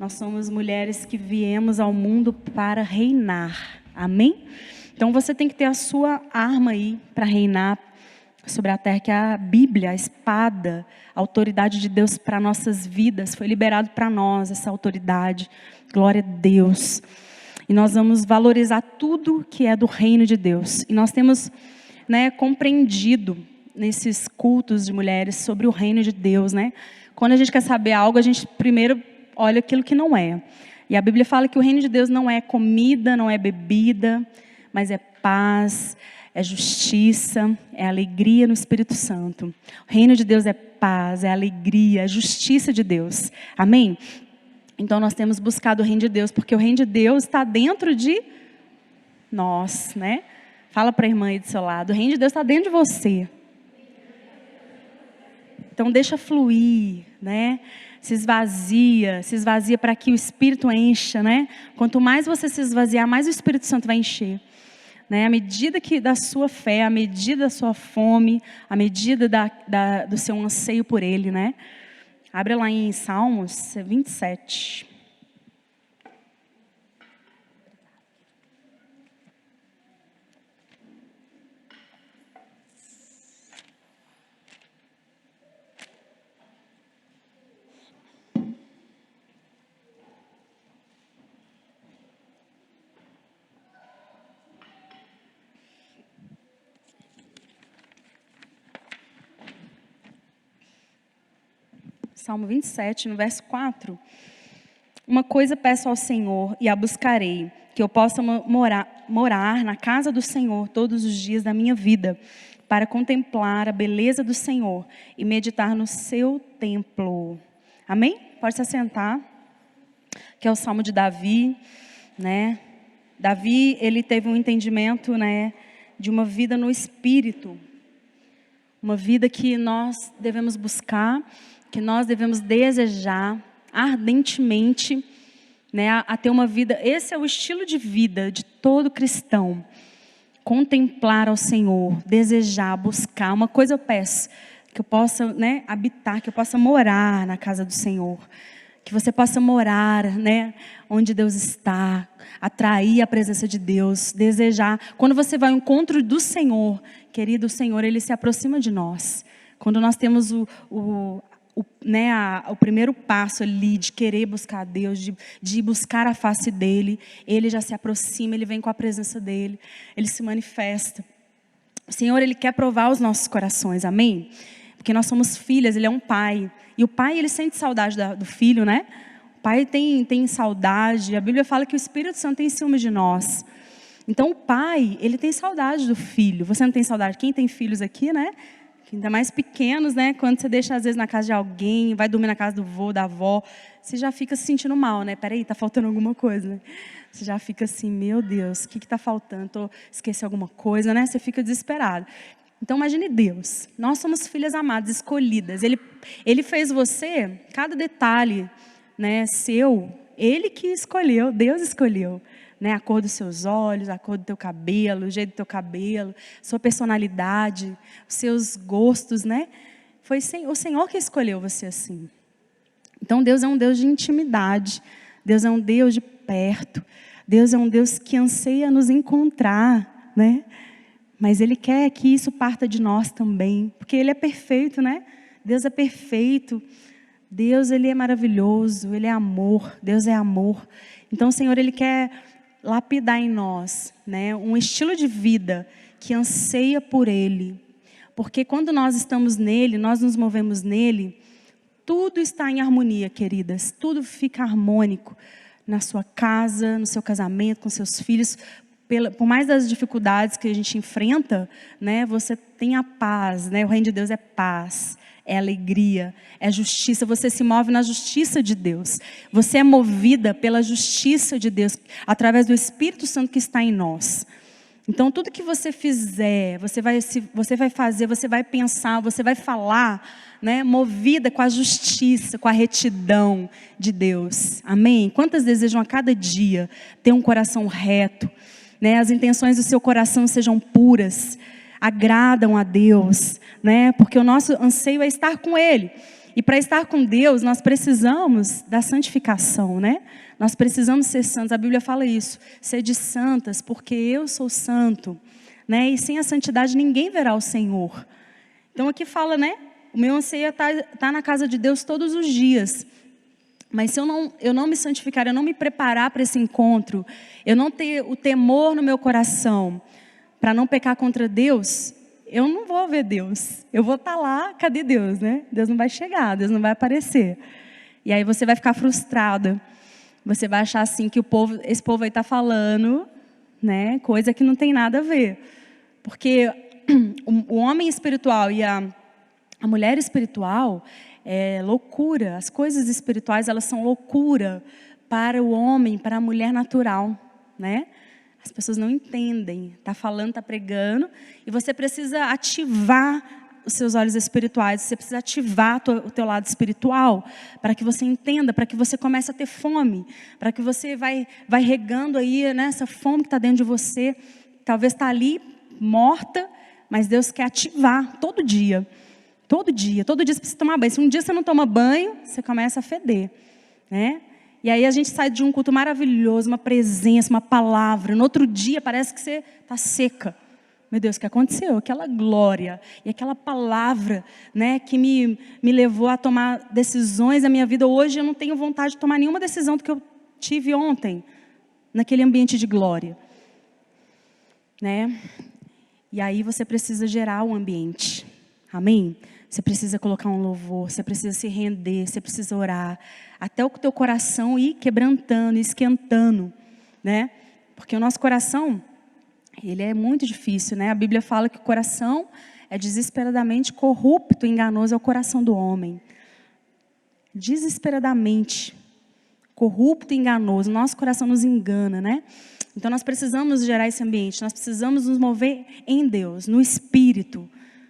Nós somos mulheres que viemos ao mundo para reinar. Amém? Então você tem que ter a sua arma aí para reinar sobre a terra, que é a Bíblia, a espada, a autoridade de Deus para nossas vidas. Foi liberado para nós essa autoridade. Glória a Deus. E nós vamos valorizar tudo que é do reino de Deus. E nós temos, compreendido nesses cultos de mulheres sobre o reino de Deus, Quando a gente quer saber algo, a gente primeiro olha aquilo que não é. E a Bíblia fala que o reino de Deus não é comida, não é bebida, mas é paz, é justiça, é alegria no Espírito Santo. O reino de Deus é paz, é alegria, é justiça de Deus. Amém? Então nós temos buscado o reino de Deus, porque o reino de Deus está dentro de nós, Fala para a irmã aí do seu lado, o reino de Deus está dentro de você. Então deixa fluir, Se esvazia para que o Espírito encha, Quanto mais você se esvaziar, mais o Espírito Santo vai encher. À medida da sua fé, à medida da sua fome, à medida do seu anseio por Ele, Abre lá em Salmos 27. Salmo 27, no verso 4. Uma coisa peço ao Senhor e a buscarei, que eu possa morar na casa do Senhor todos os dias da minha vida, para contemplar a beleza do Senhor e meditar no seu templo. Amém? Pode se assentar. Que é o Salmo de Davi, Davi, ele teve um entendimento, de uma vida no Espírito. Uma vida que nós devemos buscar, que nós devemos desejar ardentemente, a ter uma vida. Esse é o estilo de vida de todo cristão. Contemplar ao Senhor, desejar, buscar. Uma coisa eu peço, que eu possa habitar, que eu possa morar na casa do Senhor. Que você possa morar, onde Deus está, atrair a presença de Deus, desejar. Quando você vai ao encontro do Senhor, querido, o Senhor, Ele se aproxima de nós. Quando nós temos o primeiro passo ali de querer buscar a Deus, de buscar a face dEle, Ele já se aproxima, Ele vem com a presença dEle, Ele se manifesta. O Senhor, Ele quer provar os nossos corações, amém? Porque nós somos filhas, Ele é um pai. E o pai, ele sente saudade do filho, O pai tem saudade. A Bíblia fala que o Espírito Santo tem ciúme de nós. Então o pai, ele tem saudade do filho. Você não tem saudade? Quem tem filhos aqui, Ainda mais pequenos, Quando você deixa às vezes na casa de alguém, vai dormir na casa do vô, da avó, você já fica se sentindo mal, Peraí, tá faltando alguma coisa, Você já fica assim, meu Deus, o que está faltando? Esqueci alguma coisa, Você fica desesperado. Então imagine Deus, nós somos filhas amadas, escolhidas. Ele fez você, cada detalhe, seu, Ele que escolheu, Deus escolheu. A cor dos seus olhos, a cor do teu cabelo, o jeito do teu cabelo, sua personalidade, os seus gostos, Foi o Senhor que escolheu você assim. Então Deus é um Deus de intimidade, Deus é um Deus de perto, Deus é um Deus que anseia nos encontrar, Mas Ele quer que isso parta de nós também, porque Ele é perfeito, Deus é perfeito, Deus, Ele é maravilhoso, Ele é amor, Deus é amor. Então o Senhor, Ele quer lapidar em nós, um estilo de vida que anseia por Ele. Porque quando nós estamos nele, nós nos movemos nele, tudo está em harmonia, queridas. Tudo fica harmônico na sua casa, no seu casamento, com seus filhos. Por mais das dificuldades que a gente enfrenta, você tem a paz, O reino de Deus é paz, é alegria, é justiça. Você se move na justiça de Deus. Você é movida pela justiça de Deus, através do Espírito Santo que está em nós. Então, tudo que você fizer, você vai fazer, você vai pensar, você vai falar, movida com a justiça, com a retidão de Deus. Amém? Quantas desejam a cada dia ter um coração reto, As intenções do seu coração sejam puras, agradam a Deus, Porque o nosso anseio é estar com Ele. E para estar com Deus, nós precisamos da santificação, né? Nós precisamos ser santos. A Bíblia fala isso. Sede santas, porque eu sou santo, né? E sem a santidade ninguém verá o Senhor. Então aqui fala, né? O meu anseio é estar na casa de Deus todos os dias. Mas se eu não me santificar, eu não me preparar para esse encontro, eu não ter o temor no meu coração para não pecar contra Deus, eu não vou ver Deus. Eu vou estar lá, cadê Deus, né? Deus não vai chegar, Deus não vai aparecer. E aí você vai ficar frustrada. Você vai achar assim que esse povo aí está falando, né? Coisa que não tem nada a ver. Porque o homem espiritual e a mulher espiritual é loucura. As coisas espirituais, elas são loucura para o homem, para a mulher natural, né? As pessoas não entendem. Está falando, está pregando, e você precisa ativar os seus olhos espirituais. Você precisa ativar o teu lado espiritual para que você entenda, para que você comece a ter fome, para que você vai regando aí, né, essa fome que está dentro de você. Talvez está ali morta, mas Deus quer ativar todo dia. Todo dia você precisa tomar banho. Se um dia você não toma banho, você começa a feder, né? E aí a gente sai de um culto maravilhoso, uma presença, uma palavra. No outro dia parece que você está seca. Meu Deus, o que aconteceu? Aquela glória e aquela palavra, né, que me levou a tomar decisões na minha vida. Hoje eu não tenho vontade de tomar nenhuma decisão do que eu tive ontem, naquele ambiente de glória, né? E aí você precisa gerar um ambiente. Amém? Você precisa colocar um louvor, você precisa se render, você precisa orar, até o teu coração ir quebrantando, esquentando, né? Porque o nosso coração, ele é muito difícil, né? A Bíblia fala que o coração é desesperadamente corrupto e enganoso, é o coração do homem. Desesperadamente corrupto e enganoso, nosso coração nos engana, né? Então nós precisamos gerar esse ambiente, nós precisamos nos mover em Deus, no Espírito.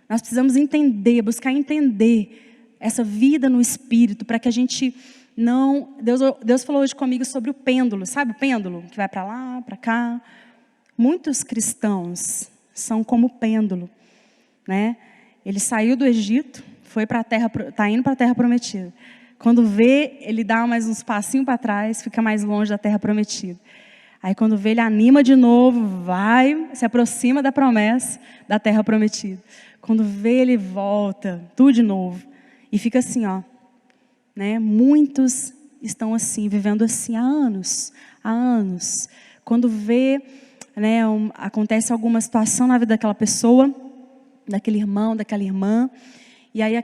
Nós precisamos entender, buscar entender essa vida no Espírito, para que a gente não... Deus falou hoje comigo sobre o pêndulo, sabe o pêndulo? Que vai para lá, para cá. Muitos cristãos são como o pêndulo, né? Ele saiu do Egito, está indo para a terra prometida. Quando vê, ele dá mais uns passinhos para trás, fica mais longe da terra prometida. Aí quando vê, ele anima de novo, vai, se aproxima da promessa da terra prometida. Quando vê, ele volta, tudo de novo. E fica assim, ó, né? Muitos estão assim, vivendo assim há anos, há anos. Quando vê, né, acontece alguma situação na vida daquela pessoa, daquele irmão, daquela irmã, e aí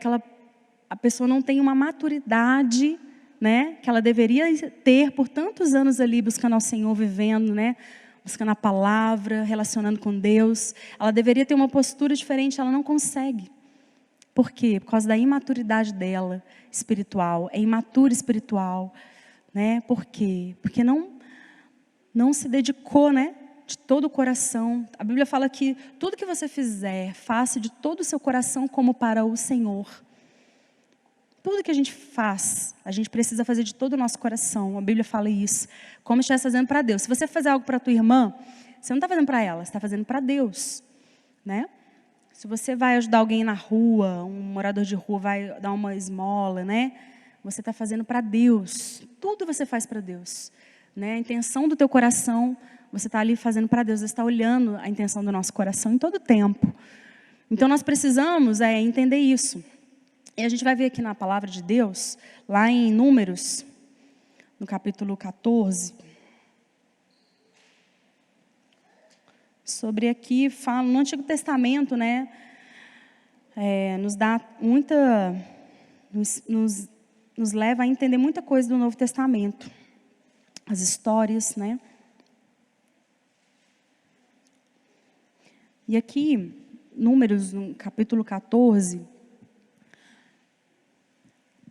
a pessoa não tem uma maturidade, né, que ela deveria ter por tantos anos ali buscando ao Senhor, vivendo, né, buscando a palavra, relacionando com Deus. Ela deveria ter uma postura diferente, ela não consegue. Por quê? Por causa da imaturidade dela espiritual. É imatura espiritual, né? Por quê? Porque não se dedicou, né, de todo o coração. A Bíblia fala que tudo que você fizer, faça de todo o seu coração como para o Senhor. Tudo que a gente faz, a gente precisa fazer de todo o nosso coração. A Bíblia fala isso. Como estivesse fazendo para Deus. Se você fazer algo para a tua irmã, você não está fazendo para ela, você está fazendo para Deus, né? Se você vai ajudar alguém na rua, um morador de rua vai dar uma esmola, né? Você está fazendo para Deus. Tudo você faz para Deus, né? A intenção do teu coração, você está ali fazendo para Deus. Você está olhando a intenção do nosso coração em todo o tempo. Então nós precisamos entender isso. E a gente vai ver aqui na palavra de Deus, lá em Números, no capítulo 14. Sobre aqui, fala, no Antigo Testamento, né, nos dá muita, nos leva a entender muita coisa do Novo Testamento. As histórias, né. E aqui, Números, no capítulo 14,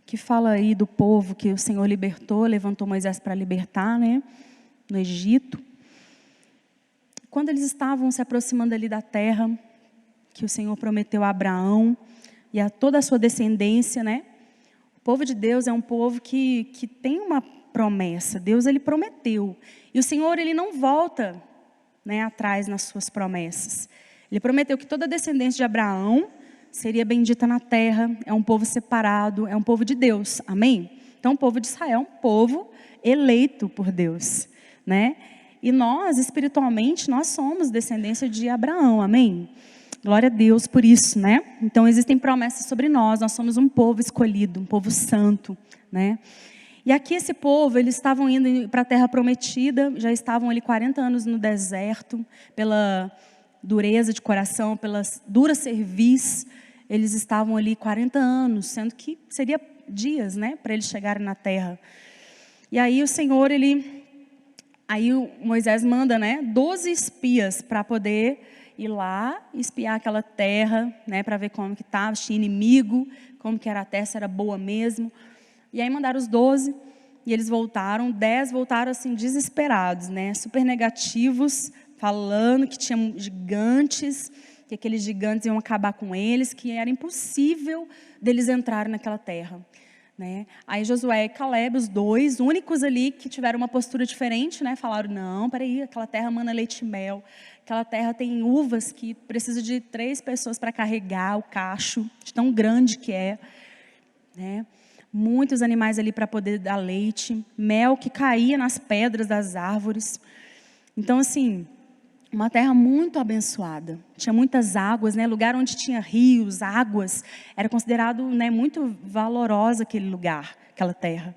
que fala aí do povo que o Senhor libertou, levantou Moisés para libertar, né, no Egito. Quando eles estavam se aproximando ali da terra, que o Senhor prometeu a Abraão e a toda a sua descendência, né? O povo de Deus é um povo que tem uma promessa. Deus, ele prometeu. E o Senhor, ele não volta, né, atrás nas suas promessas. Ele prometeu que toda a descendência de Abraão seria bendita na terra, é um povo separado, é um povo de Deus, amém? Então o povo de Israel é um povo eleito por Deus, né? E nós, espiritualmente, nós somos descendência de Abraão, amém? Glória a Deus por isso, né? Então existem promessas sobre nós somos um povo escolhido, um povo santo, né? E aqui esse povo, eles estavam indo para a terra prometida, já estavam ali 40 anos no deserto, pela dureza de coração, pela dura cerviz, eles estavam ali 40 anos, sendo que seria dias, né, para eles chegarem na terra. E aí o Senhor, aí o Moisés manda, né, 12 espias para poder ir lá espiar aquela terra, né, para ver como que estava, se tinha inimigo, como que era a terra, se era boa mesmo. E aí mandaram os 12 e eles voltaram, 10 voltaram assim desesperados, né, super negativos, falando que tinham gigantes, que aqueles gigantes iam acabar com eles, que era impossível deles entrarem naquela terra, né? Aí Josué e Caleb, os dois únicos ali que tiveram uma postura diferente, né? Falaram, não, peraí, aquela terra mana leite e mel, aquela terra tem uvas que precisa de 3 pessoas para carregar o cacho, de tão grande que é, né? Muitos animais ali para poder dar leite, mel que caía nas pedras das árvores. Então assim, uma terra muito abençoada, tinha muitas águas, né? Lugar onde tinha rios, águas, era considerado, né, muito valorosa aquele lugar, aquela terra.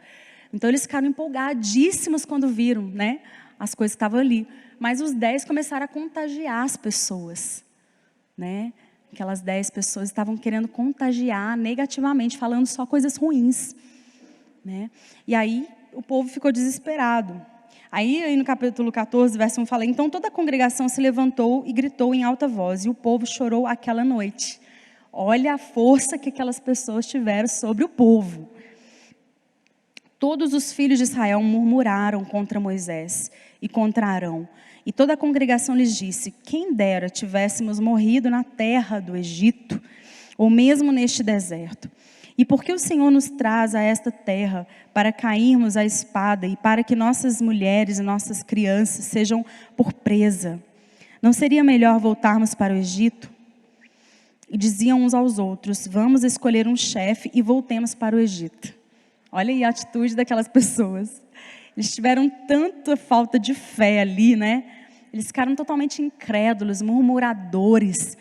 Então eles ficaram empolgadíssimos quando viram, né, as coisas que estavam ali. Mas os 10 começaram a contagiar as pessoas, né? Aquelas 10 pessoas estavam querendo contagiar negativamente, falando só coisas ruins, né? E aí o povo ficou desesperado. Aí no capítulo 14, verso 1 fala, então toda a congregação se levantou e gritou em alta voz, e o povo chorou aquela noite. Olha a força que aquelas pessoas tiveram sobre o povo. Todos os filhos de Israel murmuraram contra Moisés e contra Arão. E toda a congregação lhes disse, quem dera tivéssemos morrido na terra do Egito, ou mesmo neste deserto. E por que o Senhor nos traz a esta terra para cairmos à espada e para que nossas mulheres e nossas crianças sejam por presa? Não seria melhor voltarmos para o Egito? E diziam uns aos outros, vamos escolher um chefe e voltemos para o Egito. Olha aí a atitude daquelas pessoas. Eles tiveram tanta falta de fé ali, né? Eles ficaram totalmente incrédulos, murmuradores.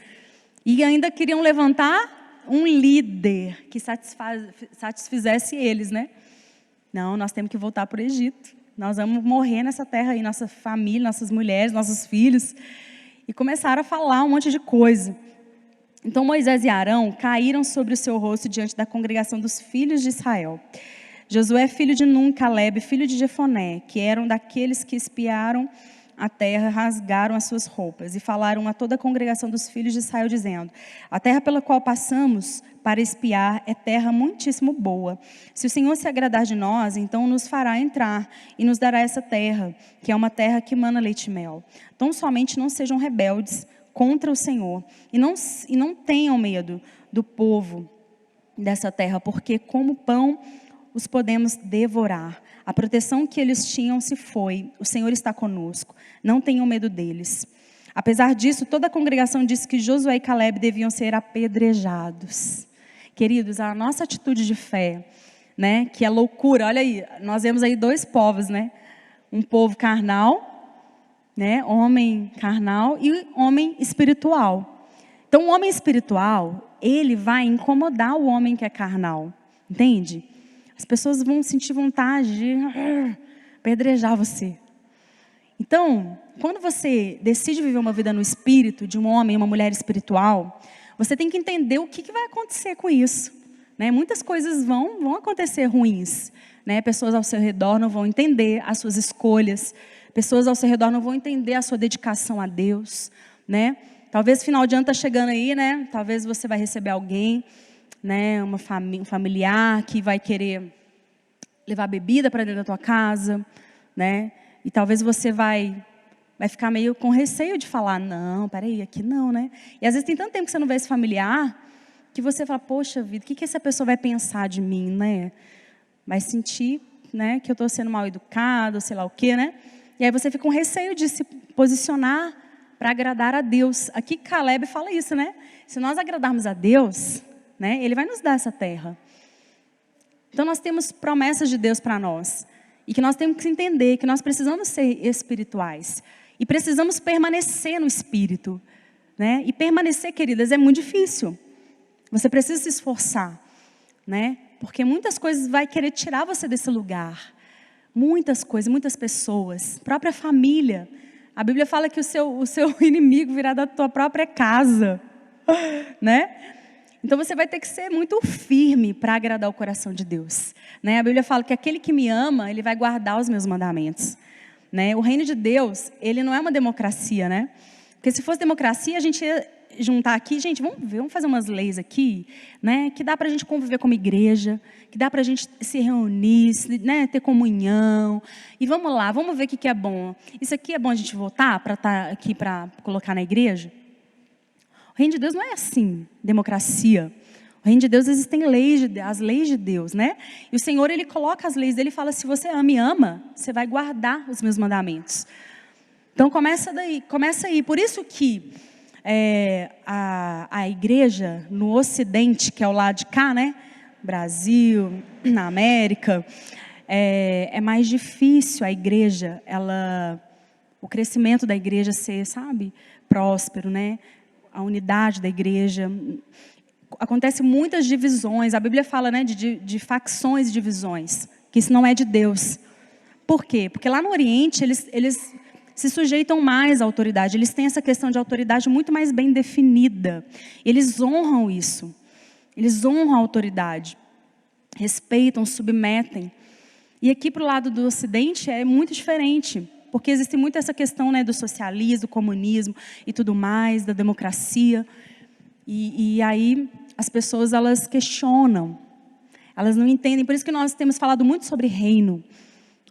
E ainda queriam levantar um líder que satisfizesse eles, né? Não, nós temos que voltar para o Egito. Nós vamos morrer nessa terra aí, nossa família, nossas mulheres, nossos filhos. E começaram a falar um monte de coisa. Então Moisés e Arão caíram sobre o seu rosto diante da congregação dos filhos de Israel. Josué, filho de Nun, Caleb, filho de Jefoné, que eram daqueles que espiaram a terra, rasgaram as suas roupas e falaram a toda a congregação dos filhos de Israel, dizendo, a terra pela qual passamos para espiar é terra muitíssimo boa. Se o Senhor se agradar de nós, então nos fará entrar e nos dará essa terra, que é uma terra que mana leite e mel. Tão somente não sejam rebeldes contra o Senhor e não tenham medo do povo dessa terra, porque como pão os podemos devorar. A proteção que eles tinham se foi. O Senhor está conosco. Não tenham medo deles. Apesar disso, toda a congregação disse que Josué e Caleb deviam ser apedrejados. Queridos, a nossa atitude de fé, né, que é loucura. Olha aí, nós vemos aí 2 povos, né? Um povo carnal, né, homem carnal e homem espiritual. Então, o homem espiritual, ele vai incomodar o homem que é carnal. Entende? As pessoas vão sentir vontade de apedrejar você. Então, quando você decide viver uma vida no espírito, de um homem e uma mulher espiritual, você tem que entender o que vai acontecer com isso, né? Muitas coisas vão acontecer ruins, né? Pessoas ao seu redor não vão entender as suas escolhas, pessoas ao seu redor não vão entender a sua dedicação a Deus, né? Talvez final de ano está chegando aí, né? Talvez você vai receber alguém, né, um familiar que vai querer levar bebida para dentro da tua casa, né? E talvez você vai ficar meio com receio de falar, não, peraí, aqui não, né? E às vezes tem tanto tempo que você não vê esse familiar, que você fala, poxa vida, o que essa pessoa vai pensar de mim, né? Vai sentir, né, que eu estou sendo mal educado, sei lá o quê, né? E aí você fica com receio de se posicionar para agradar a Deus. Aqui Caleb fala isso, né? se nós agradarmos a Deus, né, Ele vai nos dar essa terra. Então nós temos promessas de Deus para nós. E que nós temos que entender que nós precisamos ser espirituais. E precisamos permanecer no Espírito. Né? E permanecer, queridas, é muito difícil. Você precisa se esforçar. Né? Porque muitas coisas vai querer tirar você desse lugar. Muitas coisas, muitas pessoas. Própria família. A Bíblia fala que o seu inimigo virá da tua própria casa. Né? Então você vai ter que ser muito firme para agradar o coração de Deus. Né? A Bíblia fala que aquele que me ama, ele vai guardar os meus mandamentos. Né? O reino de Deus, ele não é uma democracia, né? Porque se fosse democracia, a gente ia juntar aqui, gente, vamos fazer umas leis aqui, né? Que dá para a gente conviver como igreja, que dá para a gente se reunir, né? Ter comunhão. E vamos lá, vamos ver o que é bom. Isso aqui é bom a gente votar para estar aqui para colocar na igreja? O reino de Deus não é assim, democracia. O reino de Deus existem leis, as leis de Deus, né? E o Senhor, Ele coloca as leis dele e fala, se você me ama, você vai guardar os meus mandamentos. Então começa daí, começa aí. Por isso que a igreja no Ocidente, que é o lado de cá, né? Brasil, na América, é mais difícil a igreja, o crescimento da igreja ser, sabe, próspero, né? A unidade da igreja. Acontece muitas divisões. A Bíblia fala, né, de facções e divisões. Que isso não é de Deus. Por quê? Porque lá no Oriente, eles se sujeitam mais à autoridade. Eles têm essa questão de autoridade muito mais bem definida. Eles honram isso. Eles honram a autoridade. Respeitam, submetem. E aqui para o lado do Ocidente é muito diferente. Porque existe muito essa questão, né, do socialismo, do comunismo e tudo mais, da democracia. E aí as pessoas, elas questionam. Elas não entendem. Por isso que nós temos falado muito sobre reino.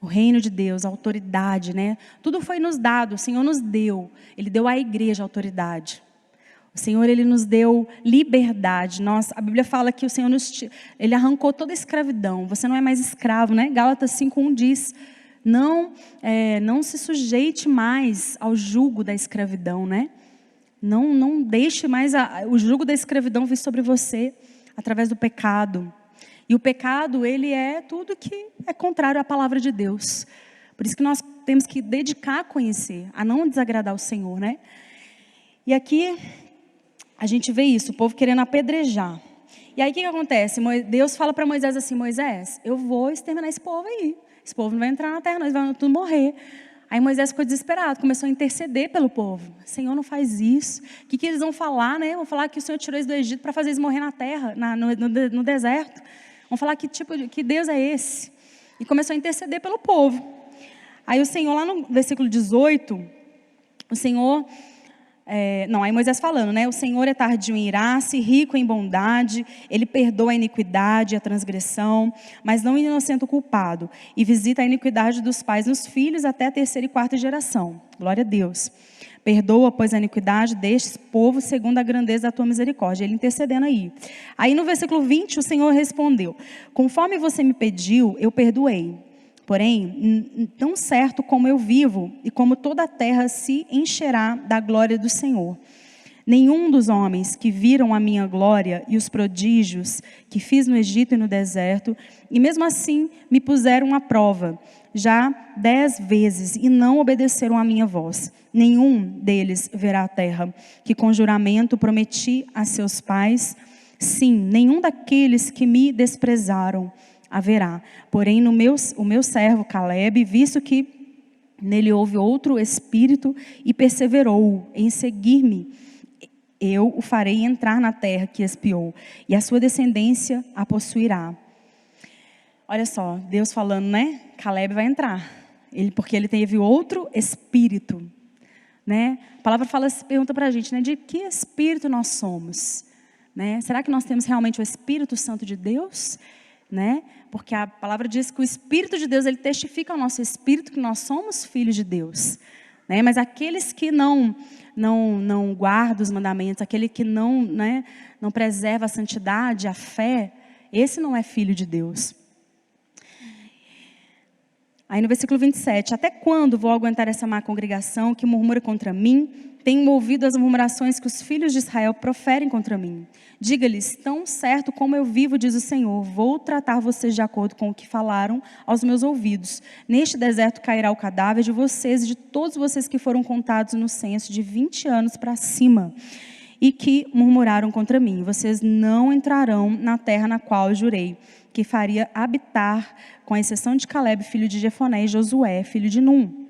O reino de Deus, a autoridade, né? Tudo foi nos dado, o Senhor nos deu. Ele deu à igreja a autoridade. O Senhor, Ele nos deu liberdade. A Bíblia fala que o Senhor Ele arrancou toda a escravidão. Você não é mais escravo, né? Gálatas 5:1 diz... Não se sujeite mais ao jugo da escravidão, né? Não deixe mais o jugo da escravidão vir sobre você através do pecado. E o pecado, ele é tudo que é contrário à palavra de Deus. Por isso que nós temos que dedicar a conhecer, a não desagradar o Senhor, né? E aqui a gente vê isso, o povo querendo apedrejar. E aí o que acontece? Deus fala para Moisés assim, Moisés, eu vou exterminar esse povo aí. Esse povo não vai entrar na terra, nós vamos tudo morrer. Aí Moisés ficou desesperado, começou a interceder pelo povo. Senhor, não faz isso. O que eles vão falar, né? Vão falar que o Senhor tirou eles do Egito para fazer eles morrer na terra, no deserto. Vão falar que Deus é esse. E começou a interceder pelo povo. Aí o Senhor, lá no versículo 18, o Senhor... aí Moisés falando, né? O Senhor é tardio em irar-se, rico em bondade, Ele perdoa a iniquidade e a transgressão, mas não inocenta o culpado, e visita a iniquidade dos pais nos filhos até a 3ª e 4ª geração. Glória a Deus. Perdoa, pois, a iniquidade deste povo segundo a grandeza da tua misericórdia. Ele intercedendo aí. Aí no versículo 20 o Senhor respondeu, conforme você me pediu, eu perdoei. Porém, tão certo como eu vivo e como toda a terra se encherá da glória do Senhor. Nenhum dos homens que viram a minha glória e os prodígios que fiz no Egito e no deserto, e mesmo assim me puseram à prova, já 10 vezes, e não obedeceram à minha voz. Nenhum deles verá a terra, que com juramento prometi a seus pais. Sim, nenhum daqueles que me desprezaram haverá. Porém, o meu servo Caleb, visto que nele houve outro espírito e perseverou em seguir-me, eu o farei entrar na terra que espiou, e a sua descendência a possuirá. Olha só, Deus falando, né? Caleb vai entrar, porque ele teve outro espírito, né? A palavra pergunta para a gente, né? De que espírito nós somos? Né? Será que nós temos realmente o Espírito Santo de Deus? Né? Porque a palavra diz que o Espírito de Deus, ele testifica ao nosso espírito que nós somos filhos de Deus, né? Mas aqueles que não guardam os mandamentos, aquele que não preserva a santidade, a fé, esse não é filho de Deus. Aí no versículo 27, até quando vou aguentar essa má congregação que murmura contra mim? Tenho ouvido as murmurações que os filhos de Israel proferem contra mim. Diga-lhes, tão certo como eu vivo, diz o Senhor, vou tratar vocês de acordo com o que falaram aos meus ouvidos. Neste deserto cairá o cadáver de vocês e de todos vocês que foram contados no censo de 20 anos para cima e que murmuraram contra mim. Vocês não entrarão na terra na qual eu jurei que faria habitar, com exceção de Caleb, filho de Jefoné, e Josué, filho de Num.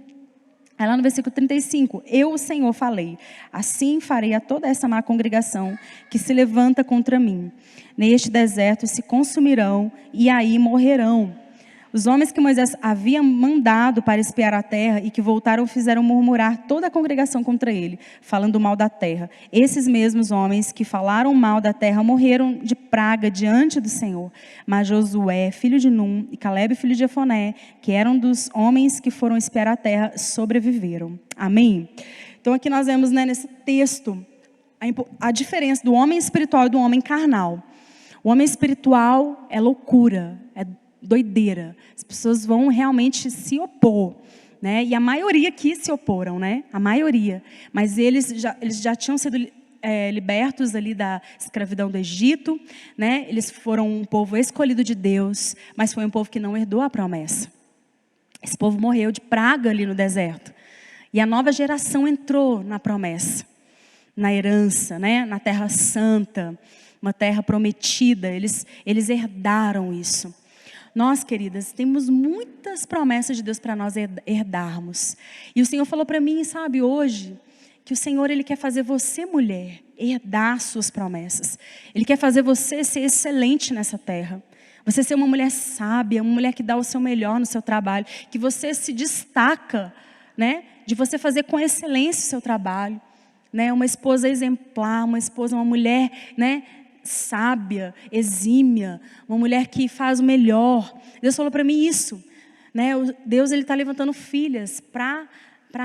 Aí lá no versículo 35, eu, o Senhor, falei, assim farei a toda essa má congregação que se levanta contra mim. Neste deserto se consumirão e aí morrerão. Os homens que Moisés havia mandado para espiar a terra e que voltaram fizeram murmurar toda a congregação contra ele, falando mal da terra. Esses mesmos homens que falaram mal da terra morreram de praga diante do Senhor. Mas Josué, filho de Num, e Caleb, filho de Jefoné, que eram dos homens que foram espiar a terra, sobreviveram. Amém? Então aqui nós vemos, nesse texto a diferença do homem espiritual e do homem carnal. O homem espiritual é loucura, é doideira. As pessoas vão realmente se opor, né? E a maioria aqui se oporam, né? A maioria. Mas eles já tinham sido libertos ali da escravidão do Egito, né? Eles foram um povo escolhido de Deus, mas foi um povo que não herdou a promessa. Esse povo morreu de praga ali no deserto. E a nova geração entrou na promessa, na herança, né? Na terra santa, uma terra prometida. Eles herdaram isso. Nós, queridas, temos muitas promessas de Deus para nós herdarmos. E o Senhor falou para mim, sabe, hoje, que o Senhor, Ele quer fazer você, mulher, herdar suas promessas. Ele quer fazer você ser excelente nessa terra. Você ser uma mulher sábia, uma mulher que dá o seu melhor no seu trabalho. Que você se destaca, né, de você fazer com excelência o seu trabalho. Né, uma esposa exemplar, uma mulher, né, sábia, exímia, uma mulher que faz o melhor. Deus falou para mim isso, né? Deus, Ele está levantando filhas para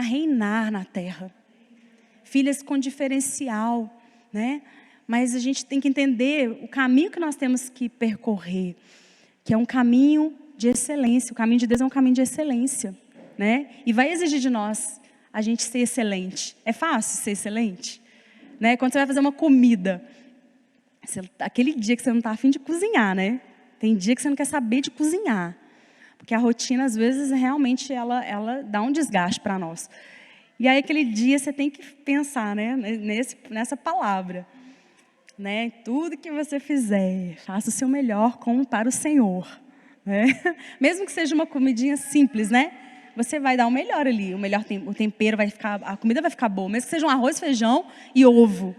reinar na terra, filhas com diferencial, né? Mas a gente tem que entender o caminho que nós temos que percorrer, que é um caminho de excelência. O caminho de Deus é um caminho de excelência, né? E vai exigir de nós a gente ser excelente. É fácil ser excelente, né? Quando você vai fazer uma comida, aquele dia que você não está a fim de cozinhar, né? Tem dia que você não quer saber de cozinhar. Porque a rotina, às vezes, realmente, ela dá um desgaste para nós. E aí, aquele dia, você tem que pensar, né? Nessa palavra. Né? Tudo que você fizer, faça o seu melhor como para o Senhor. Né? Mesmo que seja uma comidinha simples, né? Você vai dar o melhor ali. O tempero vai ficar, a comida vai ficar boa. Mesmo que seja um arroz, feijão e ovo.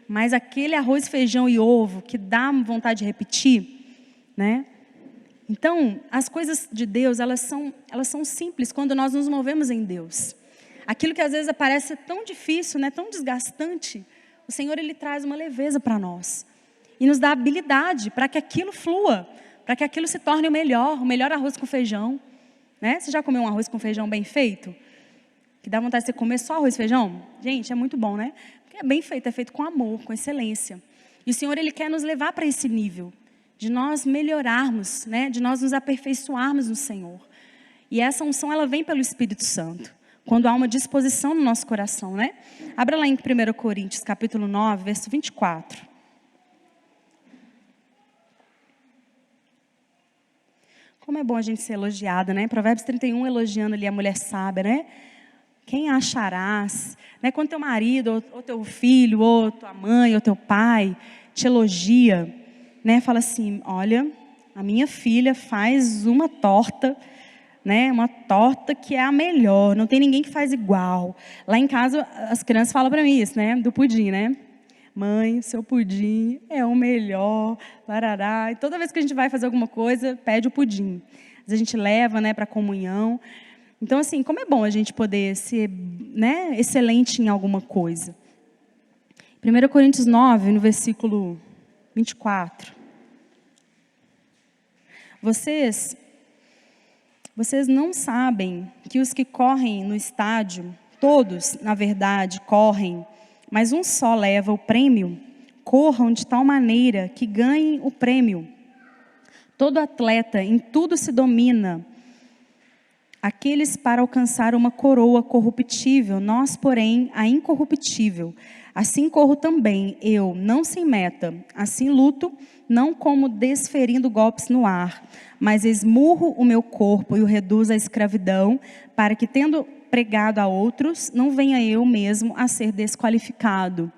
Mas aquele arroz, feijão e ovo que dá vontade de repetir, né? Então, as coisas de Deus, elas são simples quando nós nos movemos em Deus. Aquilo que às vezes parece tão difícil, né, tão desgastante, o Senhor, Ele traz uma leveza para nós. E nos dá habilidade para que aquilo flua, para que aquilo se torne o melhor arroz com feijão. Né? Você já comeu um arroz com feijão bem feito? Que dá vontade de você comer só arroz e feijão? Gente, é muito bom, né? Porque é bem feito, é feito com amor, com excelência. E o Senhor, Ele quer nos levar para esse nível, de nós melhorarmos, né? De nós nos aperfeiçoarmos no Senhor. E essa unção, ela vem pelo Espírito Santo, quando há uma disposição no nosso coração, né? Abra lá em 1 Coríntios, capítulo 9, verso 24. Como é bom a gente ser elogiada, né? Provérbios 31, elogiando ali a mulher sábia, né? Quem acharás, né? Quando teu marido, ou teu filho, ou tua mãe, ou teu pai te elogia, né? Fala assim, olha, a minha filha faz uma torta, né? Uma torta que é a melhor, não tem ninguém que faz igual. Lá em casa, as crianças falam para mim isso, né? Do pudim, né? Mãe, seu pudim é o melhor, larará. E toda vez que a gente vai fazer alguma coisa, pede o pudim. A gente leva, né, para a comunhão. Então, assim, como é bom a gente poder ser, né, excelente em alguma coisa. 1 Coríntios 9, no versículo 24. Vocês não sabem que os que correm no estádio, todos, na verdade, correm, mas um só leva o prêmio? Corram de tal maneira que ganhem o prêmio. Todo atleta em tudo se domina. aqueles para alcançar uma coroa corruptível, nós, porém, a incorruptível. Assim corro também, eu, não sem meta, assim luto, não como desferindo golpes no ar, mas esmurro o meu corpo e o reduzo à escravidão, para que, tendo pregado a outros, não venha eu mesmo a ser desqualificado.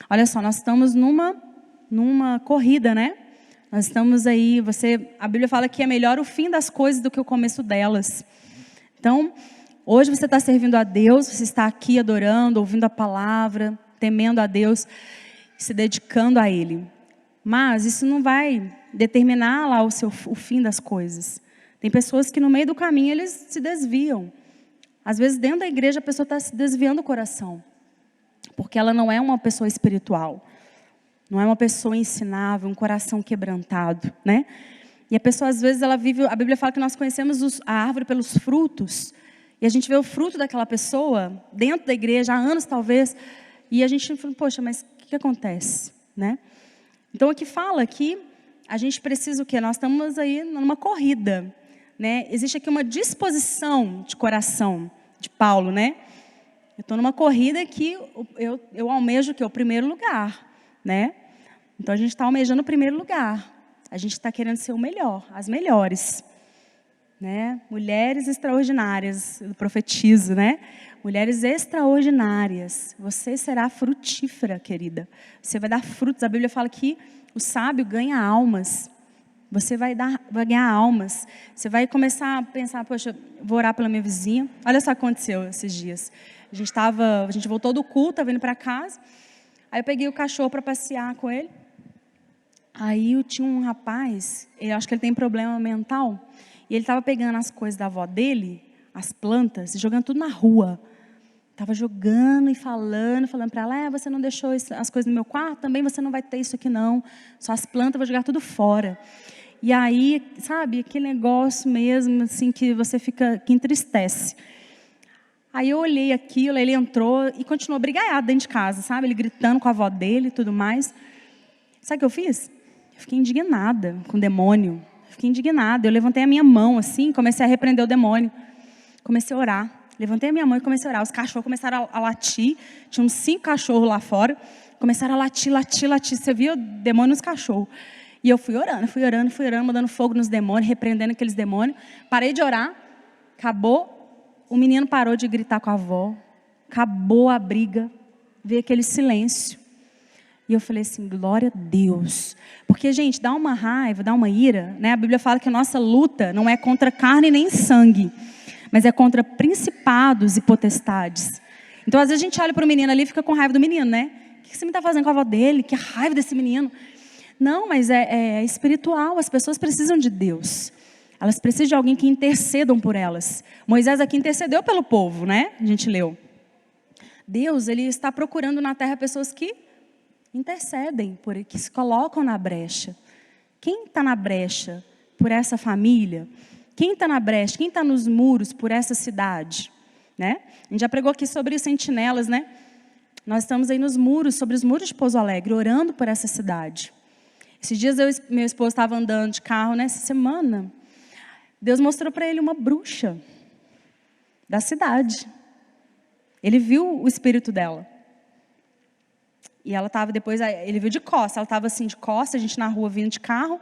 Olha só, nós estamos numa corrida, né? Nós estamos aí, a Bíblia fala que é melhor o fim das coisas do que o começo delas. Então, hoje você está servindo a Deus, você está aqui adorando, ouvindo a palavra, temendo a Deus, se dedicando a Ele. Mas isso não vai determinar lá o fim das coisas. Tem pessoas que no meio do caminho eles se desviam. Às vezes dentro da igreja a pessoa está se desviando o coração. Porque ela não é uma pessoa espiritual. Não é uma pessoa ensinável, um coração quebrantado, né? E a pessoa às vezes ela vive, a Bíblia fala que nós conhecemos a árvore pelos frutos. E a gente vê o fruto daquela pessoa dentro da igreja há anos talvez. E a gente fala, poxa, mas o que acontece, né? Então aqui fala que a gente precisa o quê? Nós estamos aí numa corrida, né? Existe aqui uma disposição de coração de Paulo, né? Eu estou numa corrida que eu almejo o quê? O primeiro lugar, né? Então a gente está almejando o primeiro lugar. A gente está querendo ser o melhor, as melhores, né? Mulheres extraordinárias, eu profetizo, né? Mulheres extraordinárias. Você será frutífera, querida. Você vai dar frutos. A Bíblia fala que o sábio ganha almas. Você vai ganhar almas. Você vai começar a pensar, poxa, vou orar pela minha vizinha. Olha só o que aconteceu esses dias. A gente voltou do culto, estava indo para casa. Aí eu peguei o cachorro para passear com ele. Aí eu tinha um rapaz, eu acho que ele tem problema mental, e ele estava pegando as coisas da avó dele, as plantas, e jogando tudo na rua. Estava jogando e falando para ela, você não deixou as coisas no meu quarto, também você não vai ter isso aqui não, só as plantas, eu vou jogar tudo fora. E aí, sabe, aquele negócio mesmo, assim, que que entristece. Aí eu olhei aquilo, ele entrou e continuou brigaiado dentro de casa, sabe, ele gritando com a avó dele e tudo mais. Sabe o que eu fiz? Eu fiquei indignada com o demônio. Fiquei indignada. Eu levantei a minha mão assim, comecei a repreender o demônio. Comecei a orar. Levantei a minha mão e comecei a orar. Os cachorros começaram a latir. Tinha uns 5 cachorros lá fora. Começaram a latir. Você via o demônio nos cachorros. E eu fui orando, mandando fogo nos demônios, repreendendo aqueles demônios. Parei de orar. Acabou. O menino parou de gritar com a avó. Acabou a briga. Veio aquele silêncio. E eu falei assim, glória a Deus. Porque, gente, dá uma raiva, dá uma ira, né? A Bíblia fala que a nossa luta não é contra carne nem sangue, mas é contra principados e potestades. Então, às vezes a gente olha para o menino ali e fica com raiva do menino, né? O que esse menino está fazendo com a avó dele? Que raiva desse menino. Não, mas é espiritual. As pessoas precisam de Deus. Elas precisam de alguém que intercedam por elas. Moisés aqui intercedeu pelo povo, né? A gente leu. Deus, Ele está procurando na terra pessoas que intercedem, que se colocam na brecha. Quem está na brecha por essa família? Quem está na brecha? Quem está nos muros por essa cidade? Né? A gente já pregou aqui sobre os sentinelas, né? Nós estamos aí sobre os muros de Pouso Alegre, orando por essa cidade. Esses dias meu esposo estava andando de carro, nessa semana. Deus mostrou para ele uma bruxa da cidade. Ele viu o espírito dela. E ela estava depois, ele viu de costa, ela estava assim de costa, a gente na rua vindo de carro,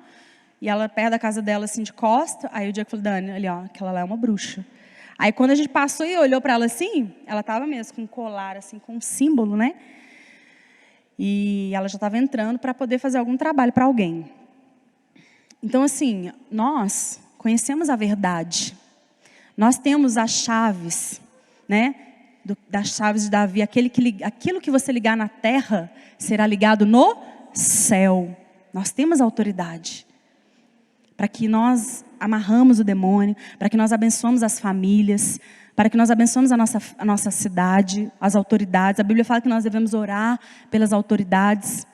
e ela perto da casa dela assim de costa. Aí o Diego falou, Dani, ali ó, aquela lá é uma bruxa. Aí quando a gente passou e olhou para ela assim, ela estava mesmo com um colar assim, com um símbolo, né? E ela já estava entrando para poder fazer algum trabalho para alguém. Então assim, nós conhecemos a verdade. Nós temos as chaves, né? Das chaves de Davi, aquilo que você ligar na terra será ligado no céu. Nós temos autoridade para que nós amarramos o demônio, para que nós abençoamos as famílias, para que nós abençoamos a nossa cidade, as autoridades. A Bíblia fala que nós devemos orar pelas autoridades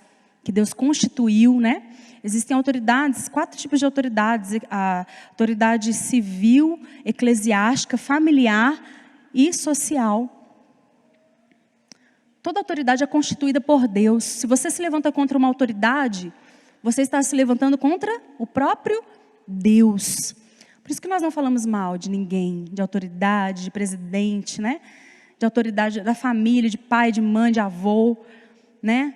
que Deus constituiu, né? Existem autoridades, 4 tipos de autoridades: a autoridade civil, eclesiástica, familiar e social. Toda autoridade é constituída por Deus. Se você se levanta contra uma autoridade, você está se levantando contra o próprio Deus. Por Por isso que nós não falamos mal de ninguém, de autoridade, de presidente, né? De autoridade da família, de pai, de mãe, de avô, né?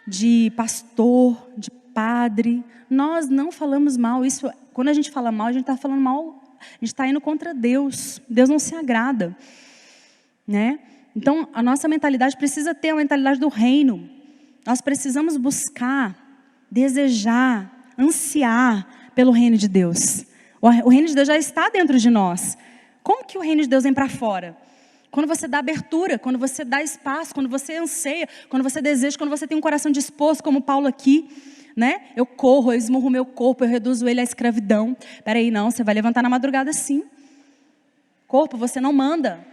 De pastor, de padre. Nós não falamos mal. Isso, quando a gente fala mal, a gente está falando mal, a gente está indo contra Deus. Deus não se agrada, né? Então, a nossa mentalidade precisa ter a mentalidade do reino. Nós precisamos buscar, desejar, ansiar pelo reino de Deus. O reino de Deus já está dentro de nós. Como que o reino de Deus vem para fora? Quando você dá abertura, quando você dá espaço, quando você anseia, quando você deseja, quando você tem um coração disposto, como Paulo aqui, né? Eu corro, eu esmurro meu corpo, eu reduzo ele à escravidão. Peraí, não, você vai levantar na madrugada sim. Corpo, você não manda.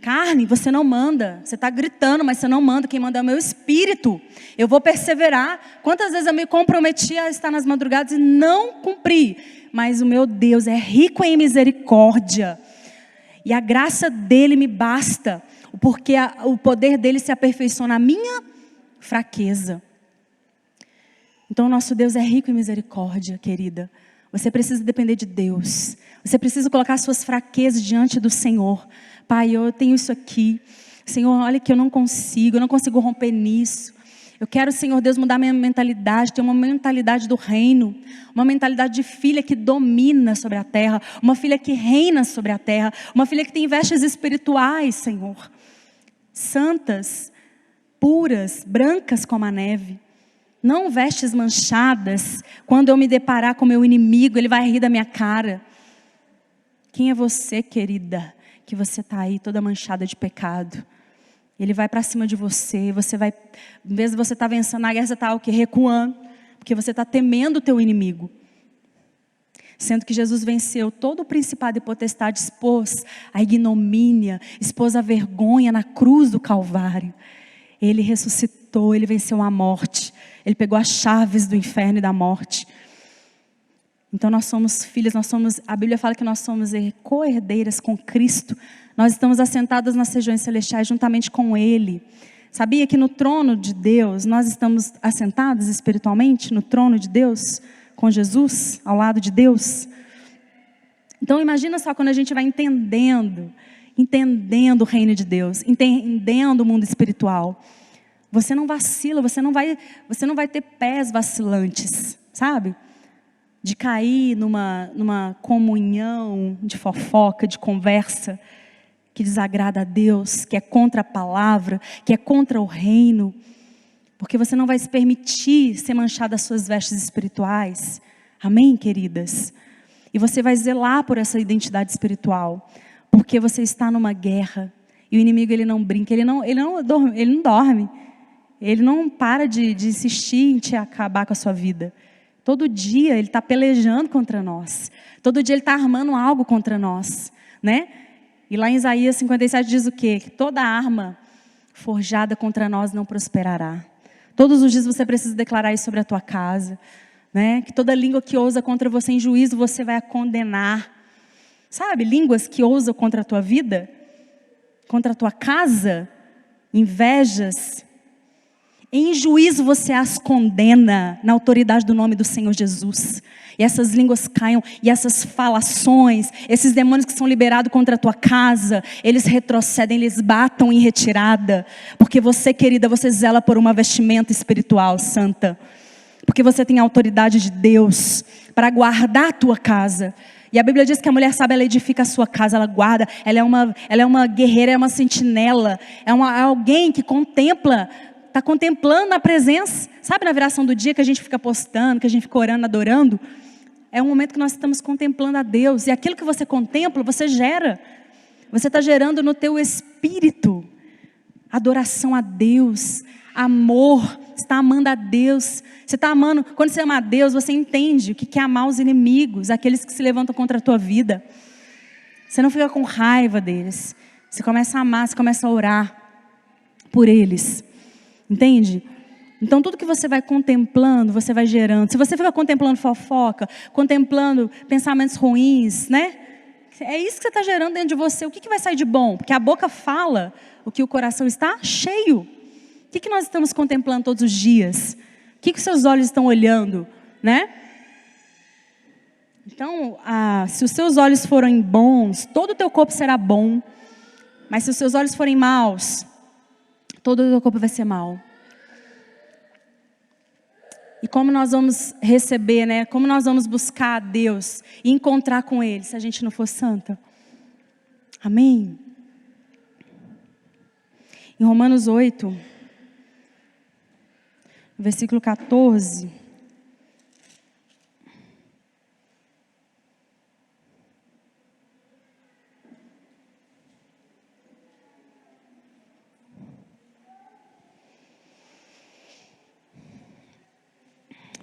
Carne, você não manda. Você está gritando, mas você não manda. Quem manda é o meu espírito. Eu vou perseverar. Quantas vezes eu me comprometi a estar nas madrugadas e não cumpri? Mas o meu Deus é rico em misericórdia. E a graça dele me basta. Porque o poder dele se aperfeiçoa na minha fraqueza. Então o nosso Deus é rico em misericórdia, querida. Você precisa depender de Deus. Você precisa colocar suas fraquezas diante do Senhor. Pai, eu tenho isso aqui. Senhor, olha que eu não consigo romper nisso. Eu quero, Senhor Deus, mudar minha mentalidade, ter uma mentalidade do reino, uma mentalidade de filha que domina sobre a terra, uma filha que reina sobre a terra, uma filha que tem vestes espirituais, Senhor, santas, puras, brancas como a neve, não vestes manchadas. Quando eu me deparar com o meu inimigo, ele vai rir da minha cara. Quem é você, querida, que você está aí toda manchada de pecado? Ele vai para cima de você, você vai, em vez de você estar vencendo a guerra, você está o quê? Recuando, porque você está temendo o teu inimigo. Sendo que Jesus venceu todo o principado e potestade, expôs a ignomínia, expôs a vergonha na cruz do Calvário. Ele ressuscitou, ele venceu a morte, ele pegou as chaves do inferno e da morte. Então nós somos filhas, a Bíblia fala que nós somos co-herdeiras com Cristo. Nós estamos assentadas nas regiões celestiais juntamente com Ele. Sabia que no trono de Deus, nós estamos assentadas espiritualmente no trono de Deus, com Jesus, ao lado de Deus? Então imagina só quando a gente vai entendendo o reino de Deus, entendendo o mundo espiritual. Você não vacila, você não vai ter pés vacilantes, sabe? De cair numa comunhão de fofoca, de conversa, que desagrada a Deus, que é contra a palavra, que é contra o reino. Porque você não vai se permitir ser manchada das suas vestes espirituais. Amém, queridas? E você vai zelar por essa identidade espiritual. Porque você está numa guerra. E o inimigo, ele não brinca, ele não dorme. Ele não para de insistir em te acabar com a sua vida. Todo dia ele está pelejando contra nós. Todo dia ele está armando algo contra nós, né? E lá em Isaías 57 diz o quê? Que toda arma forjada contra nós não prosperará. Todos os dias você precisa declarar isso sobre a tua casa, né? Que toda língua que ousa contra você em juízo, você vai a condenar. Sabe, línguas que ousam contra a tua vida, contra a tua casa, invejas. Em juízo você as condena na autoridade do nome do Senhor Jesus. E essas línguas caiam, e essas falações, esses demônios que são liberados contra a tua casa, eles retrocedem, eles batam em retirada. Porque você, querida, você zela por uma vestimenta espiritual santa. Porque você tem a autoridade de Deus para guardar a tua casa. E a Bíblia diz que a mulher sábia, ela edifica a sua casa, ela guarda, ela é uma guerreira, é uma sentinela, é alguém que contempla, está contemplando a presença. Sabe na viração do dia que a gente fica postando, que a gente fica orando, adorando? É um momento que nós estamos contemplando a Deus. E aquilo que você contempla, você gera. Você está gerando no teu espírito adoração a Deus, amor. Você está amando a Deus. Você está amando. Quando você ama a Deus, você entende o que é amar os inimigos, aqueles que se levantam contra a tua vida. Você não fica com raiva deles. Você começa a amar, você começa a orar por eles. Entende? Então tudo que você vai contemplando, você vai gerando. Se você fica contemplando fofoca, contemplando pensamentos ruins, né? É isso que você está gerando dentro de você. O que vai sair de bom? Porque a boca fala o que o coração está cheio. O que nós estamos contemplando todos os dias? O que os seus olhos estão olhando, né? Então, se os seus olhos forem bons, todo o teu corpo será bom. Mas se os seus olhos forem maus, todo o teu corpo vai ser mau. E como nós vamos receber, né? Como nós vamos buscar a Deus e encontrar com Ele se a gente não for santa? Amém? Em Romanos 8, versículo 14.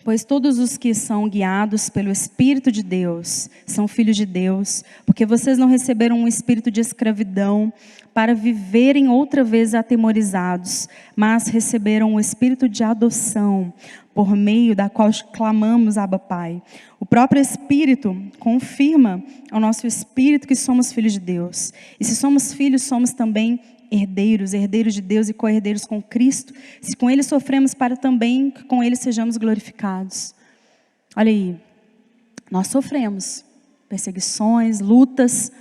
Pois todos os que são guiados pelo Espírito de Deus são filhos de Deus, porque vocês não receberam um espírito de escravidão para viverem outra vez atemorizados, mas receberam o espírito de adoção, por meio da qual clamamos Abba Pai. O próprio Espírito confirma ao nosso espírito que somos filhos de Deus. E se somos filhos, somos também herdeiros, herdeiros de Deus e co-herdeiros com Cristo, se com Ele sofremos, para também que com Ele sejamos glorificados. Olha aí, nós sofremos perseguições, lutas,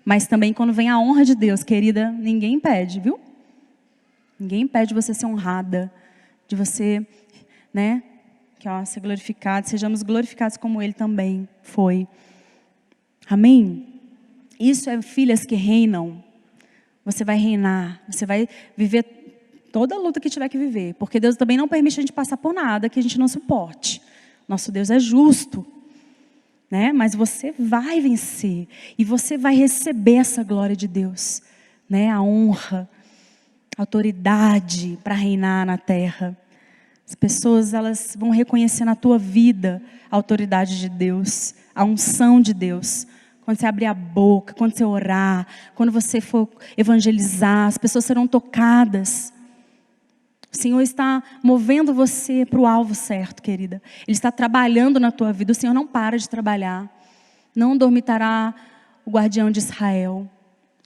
mas também quando vem a honra de Deus, querida, ninguém impede, viu? Ninguém impede você ser honrada, de você, né, ser glorificado, sejamos glorificados como Ele também foi. Amém? Isso é filhas que reinam. Você vai reinar, você vai viver toda a luta que tiver que viver. Porque Deus também não permite a gente passar por nada que a gente não suporte. Nosso Deus é justo, né? Mas você vai vencer. E você vai receber essa glória de Deus, né? A honra, a autoridade para reinar na terra. As pessoas, elas vão reconhecer na tua vida a autoridade de Deus, a unção de Deus. Quando você abrir a boca, quando você orar, quando você for evangelizar, as pessoas serão tocadas. O Senhor está movendo você para o alvo certo, querida. Ele está trabalhando na tua vida. O Senhor não para de trabalhar. Não dormitará o guardião de Israel.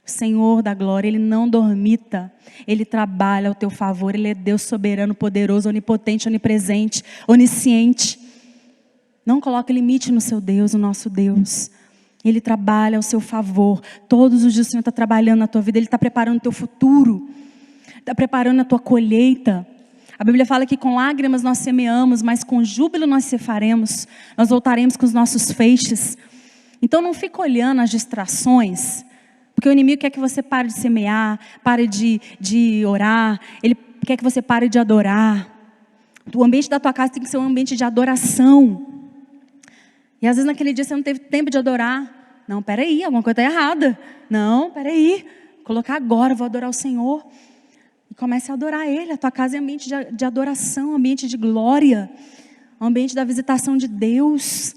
O Senhor da glória, Ele não dormita. Ele trabalha ao teu favor. Ele é Deus soberano, poderoso, onipotente, onipresente, onisciente. Não coloque limite no seu Deus, no nosso Deus. Ele trabalha ao seu favor. Todos os dias o Senhor está trabalhando na tua vida. Ele está preparando o teu futuro. Está preparando a tua colheita. A Bíblia fala que com lágrimas nós semeamos, mas com júbilo nós cefaremos. Nós voltaremos com os nossos feixes. Então não fica olhando as distrações. Porque o inimigo quer que você pare de semear, pare de orar. Ele quer que você pare de adorar. O ambiente da tua casa tem que ser um ambiente de adoração. E às vezes naquele dia você não teve tempo de adorar. Não, peraí, alguma coisa está errada. Não, peraí, colocar agora, vou adorar o Senhor. E comece a adorar Ele. A tua casa é ambiente de adoração, ambiente de glória, ambiente da visitação de Deus.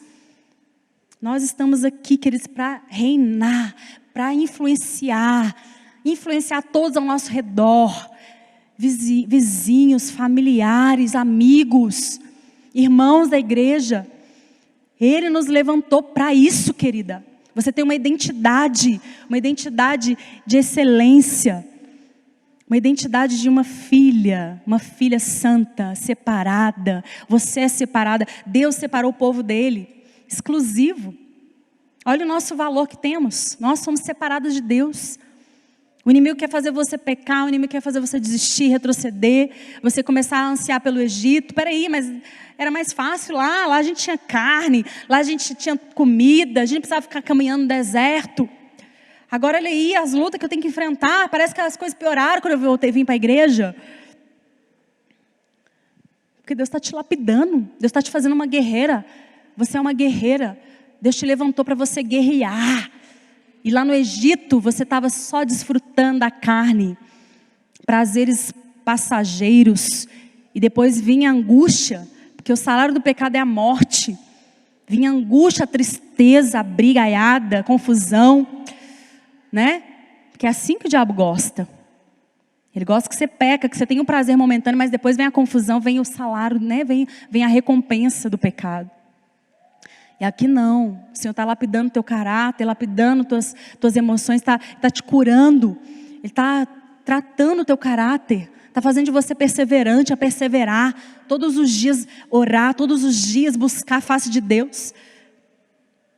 Nós estamos aqui, queridos, para reinar, para influenciar todos ao nosso redor. Vizinhos, familiares, amigos, irmãos da igreja. Ele nos levantou para isso, querida. Você tem uma identidade de excelência, uma identidade de uma filha santa, separada. Você é separada. Deus separou o povo dele, exclusivo. Olha o nosso valor que temos. Nós somos separados de Deus. O inimigo quer fazer você pecar, o inimigo quer fazer você desistir, retroceder, você começar a ansiar pelo Egito. Peraí, mas era mais fácil lá a gente tinha carne, lá a gente tinha comida, a gente precisava ficar caminhando no deserto. Agora olha aí as lutas que eu tenho que enfrentar, parece que as coisas pioraram quando eu vim para a igreja. Porque Deus está te lapidando, Deus está te fazendo uma guerreira. Você é uma guerreira, Deus te levantou para você guerrear. E lá no Egito, você estava só desfrutando da carne, prazeres passageiros. E depois vinha a angústia, porque o salário do pecado é a morte. Vinha a angústia, a tristeza, a brigaiada, a confusão, né? Porque é assim que o diabo gosta. Ele gosta que você peca, que você tenha um prazer momentâneo, mas depois vem a confusão, vem o salário, né? Vem a recompensa do pecado. E aqui não, o Senhor está lapidando teu caráter, lapidando tuas emoções, está te curando. Ele está tratando o teu caráter, está fazendo de você perseverante, a perseverar, todos os dias orar, todos os dias buscar a face de Deus.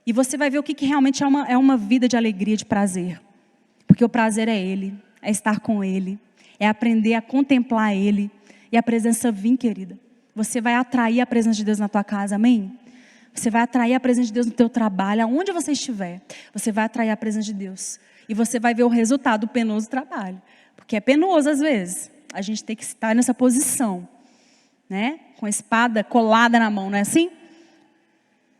E você vai ver o que realmente é uma vida de alegria, de prazer. Porque o prazer é Ele, é estar com Ele, é aprender a contemplar Ele. E a presença vir, querida. Você vai atrair a presença de Deus na tua casa, amém? Você vai atrair a presença de Deus no teu trabalho, aonde você estiver. Você vai atrair a presença de Deus. E você vai ver o resultado do penoso trabalho. Porque é penoso às vezes. A gente tem que estar nessa posição, né? Com a espada colada na mão, não é assim?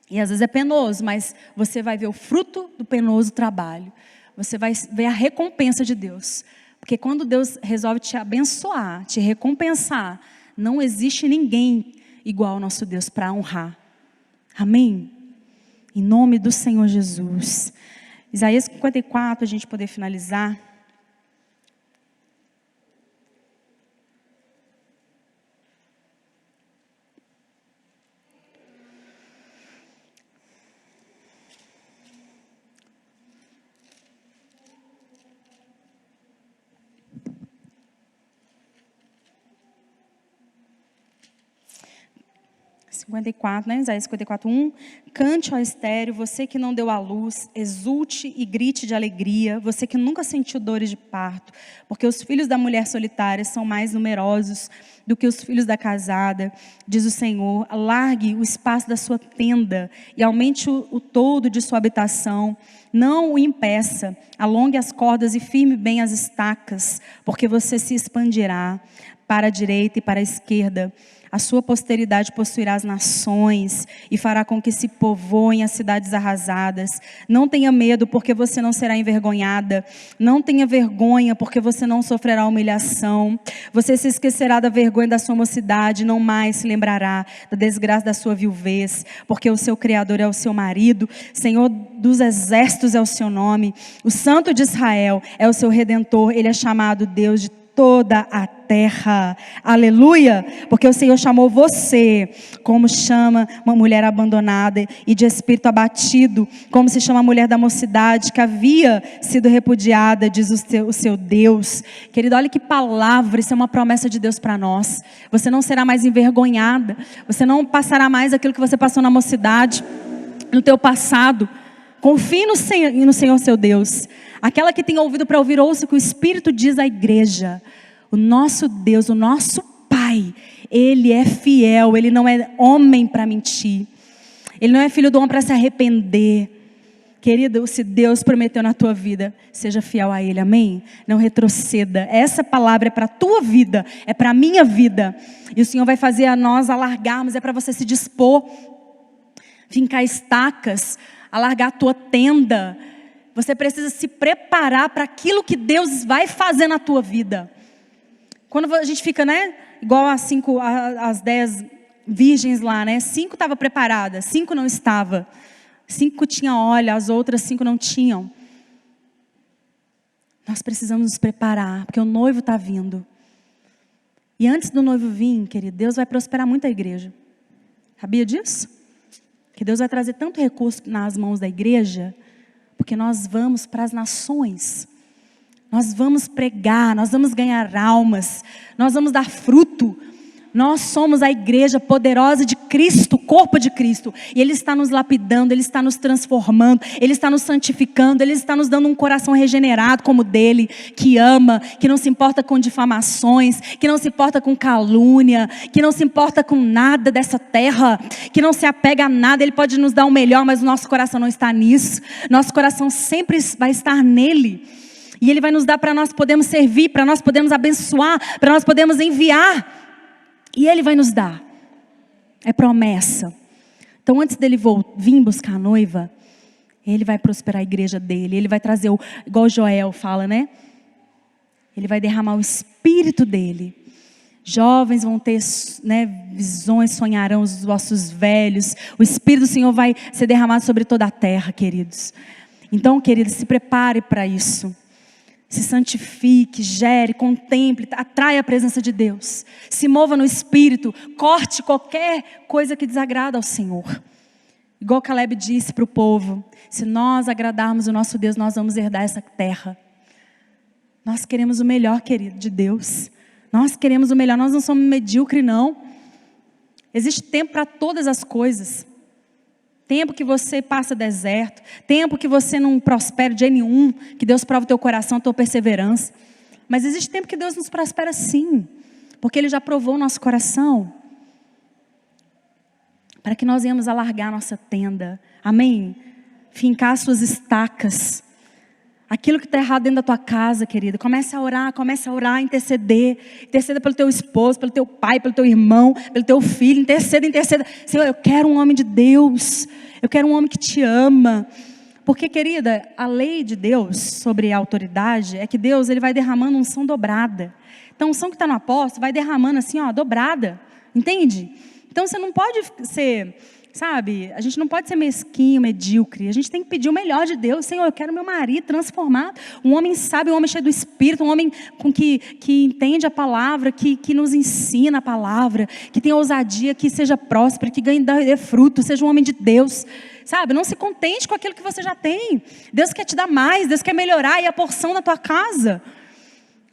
E às vezes é penoso, mas você vai ver o fruto do penoso trabalho. Você vai ver a recompensa de Deus. Porque quando Deus resolve te abençoar, te recompensar, não existe ninguém igual ao nosso Deus para honrar. Amém? Em nome do Senhor Jesus. Isaías 54, a gente poder finalizar. Isaías 54, 1. Cante, ó estéreo, você que não deu à luz, exulte e grite de alegria, você que nunca sentiu dores de parto, porque os filhos da mulher solitária são mais numerosos do que os filhos da casada, diz o Senhor. Alargue o espaço da sua tenda e aumente o toldo de sua habitação. Não o impeça, alongue as cordas e firme bem as estacas, porque você se expandirá para a direita e para a esquerda. A sua posteridade possuirá as nações e fará com que se povoem as cidades arrasadas. Não tenha medo, porque você não será envergonhada. Não tenha vergonha, porque você não sofrerá humilhação. Você se esquecerá da vergonha da sua mocidade, não mais se lembrará da desgraça da sua viuvez, porque o seu Criador é o seu marido, Senhor dos exércitos é o seu nome. O Santo de Israel é o seu Redentor, Ele é chamado Deus de toda a terra, aleluia, porque o Senhor chamou você, como chama uma mulher abandonada e de espírito abatido, como se chama a mulher da mocidade, que havia sido repudiada, diz o seu Deus. Querido, olha que palavra, isso é uma promessa de Deus para nós. Você não será mais envergonhada, você não passará mais aquilo que você passou na mocidade, no teu passado. Confie no Senhor seu Deus. Aquela que tem ouvido para ouvir, ouça o que o Espírito diz à igreja. O nosso Deus, o nosso Pai, Ele é fiel, Ele não é homem para mentir. Ele não é filho do homem para se arrepender. Querido, se Deus prometeu na tua vida, seja fiel a Ele, amém? Não retroceda. Essa palavra é para a tua vida, é para a minha vida. E o Senhor vai fazer a nós alargarmos, é para você se dispor, fincar estacas, alargar a tua tenda. Você precisa se preparar para aquilo que Deus vai fazer na tua vida. Quando a gente fica, né, igual as 10 virgens lá, né? 5 estavam preparadas, 5 não estavam. 5 tinham óleo, as outras 5 não tinham. Nós precisamos nos preparar, porque o noivo está vindo. E antes do noivo vir, querido, Deus vai prosperar muito a igreja. Sabia disso? Que Deus vai trazer tanto recurso nas mãos da igreja, porque nós vamos para as nações, nós vamos pregar, nós vamos ganhar almas, nós vamos dar fruto. Nós somos a igreja poderosa de Cristo, o corpo de Cristo. E Ele está nos lapidando, Ele está nos transformando, Ele está nos santificando, Ele está nos dando um coração regenerado como o dele, que ama, que não se importa com difamações, que não se importa com calúnia, que não se importa com nada dessa terra, que não se apega a nada. Ele pode nos dar o melhor, mas o nosso coração não está nisso. Nosso coração sempre vai estar nele. E Ele vai nos dar para nós podermos servir, para nós podermos abençoar, para nós podermos enviar. E Ele vai nos dar. É promessa. Então antes dele vir buscar a noiva, Ele vai prosperar a igreja dele. Ele vai trazer, igual Joel fala, né? Ele vai derramar o Espírito dele. Jovens vão ter, né, visões, sonharão os vossos velhos. O Espírito do Senhor vai ser derramado sobre toda a terra, queridos. Então, queridos, se prepare para isso. Se santifique, gere, contemple, atraia a presença de Deus. Se mova no Espírito, corte qualquer coisa que desagrada ao Senhor. Igual Caleb disse para o povo, se nós agradarmos o nosso Deus, nós vamos herdar essa terra. Nós queremos o melhor, querido, de Deus. Nós queremos o melhor, nós não somos medíocres, não. Existe tempo para todas as coisas. tempo que você passa deserto, tempo que você não prospera de jeito nenhum, que Deus prova o teu coração, a tua perseverança. Mas existe tempo que Deus nos prospera sim, porque Ele já provou o nosso coração, para que nós venhamos alargar a nossa tenda, amém? Fincar as suas estacas, aquilo que está errado dentro da tua casa, querida, comece a orar, interceda pelo teu esposo, pelo teu pai, pelo teu irmão, pelo teu filho, interceda, Senhor, eu quero um homem de Deus, eu quero um homem que te ama, porque, querida, a lei de Deus sobre a autoridade é que Deus, Ele vai derramando unção dobrada. Então, a unção que está no apóstolo vai derramando assim, ó, dobrada, entende? Então, você não pode ser, sabe, a gente não pode ser mesquinho, medíocre, a gente tem que pedir o melhor de Deus. Senhor, eu quero meu marido transformado, um homem sábio, um homem cheio do Espírito, um homem que entende a palavra, que nos ensina a palavra, que tenha ousadia, que seja próspero, que ganhe dê fruto, seja um homem de Deus, sabe, não se contente com aquilo que você já tem. Deus quer te dar mais, Deus quer melhorar e a porção na tua casa.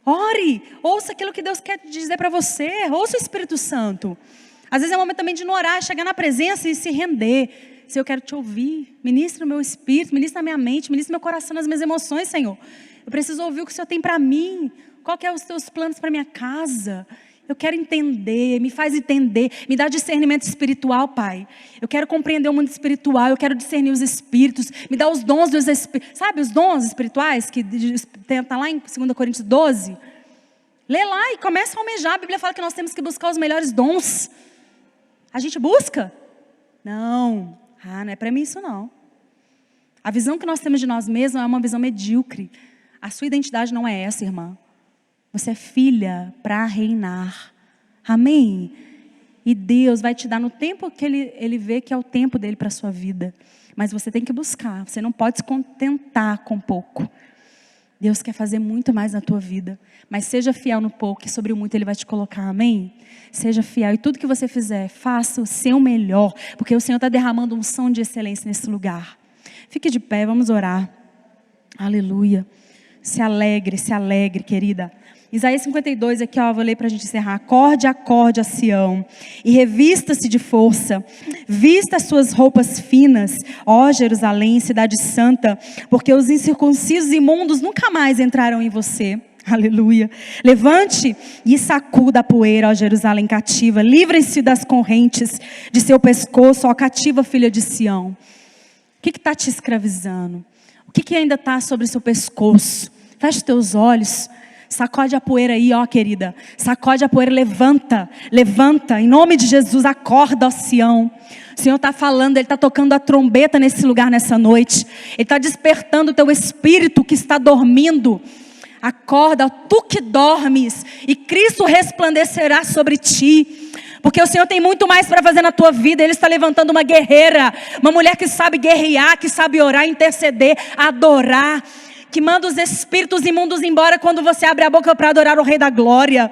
Ore, ouça aquilo que Deus quer dizer para você, ouça o Espírito Santo. Às vezes é um momento também de não orar, chegar na presença e se render. Senhor, eu quero te ouvir, ministra o meu espírito, ministra a minha mente, ministra meu coração, nas minhas emoções, Senhor. Eu preciso ouvir o que o Senhor tem para mim, qual que é os teus planos para minha casa. Eu quero entender, me faz entender, me dá discernimento espiritual, Pai. Eu quero compreender o mundo espiritual, eu quero discernir os espíritos, me dá os dons dos espíritos. Sabe os dons espirituais que está lá em 2 Coríntios 12? Lê lá e começa a almejar. A Bíblia fala que nós temos que buscar os melhores dons. A gente busca? Não é para mim isso não. A visão que nós temos de nós mesmos é uma visão medíocre. A sua identidade não é essa, irmã. Você é filha para reinar. Amém? E Deus vai te dar no tempo que Ele vê que é o tempo dele para a sua vida. Mas você tem que buscar. Você não pode se contentar com pouco. Deus quer fazer muito mais na tua vida. Mas seja fiel no pouco, que sobre o muito Ele vai te colocar. Amém? Seja fiel. E tudo que você fizer, faça o seu melhor. Porque o Senhor está derramando unção de excelência nesse lugar. Fique de pé, vamos orar. Aleluia. Se alegre, querida. Isaías 52, aqui ó, vou ler para a gente encerrar. Acorde a Sião, e revista-se de força, vista as suas roupas finas, ó Jerusalém, cidade santa, porque os incircuncisos e imundos nunca mais entrarão em você. Aleluia. Levante e sacuda a poeira, ó Jerusalém cativa, livrem-se das correntes de seu pescoço, ó cativa filha de Sião. O que está te escravizando? O que ainda está sobre o seu pescoço? Feche os teus olhos. Sacode a poeira aí, ó querida. Sacode a poeira, levanta, em nome de Jesus, acorda, ó Sião. O Senhor está falando, Ele está tocando a trombeta nesse lugar, nessa noite. Ele está despertando o teu espírito que está dormindo. Acorda, ó, tu que dormes, e Cristo resplandecerá sobre ti. Porque o Senhor tem muito mais para fazer na tua vida. Ele está levantando uma guerreira, uma mulher que sabe guerrear, que sabe orar, interceder, adorar, que manda os espíritos imundos embora quando você abre a boca para adorar o Rei da Glória.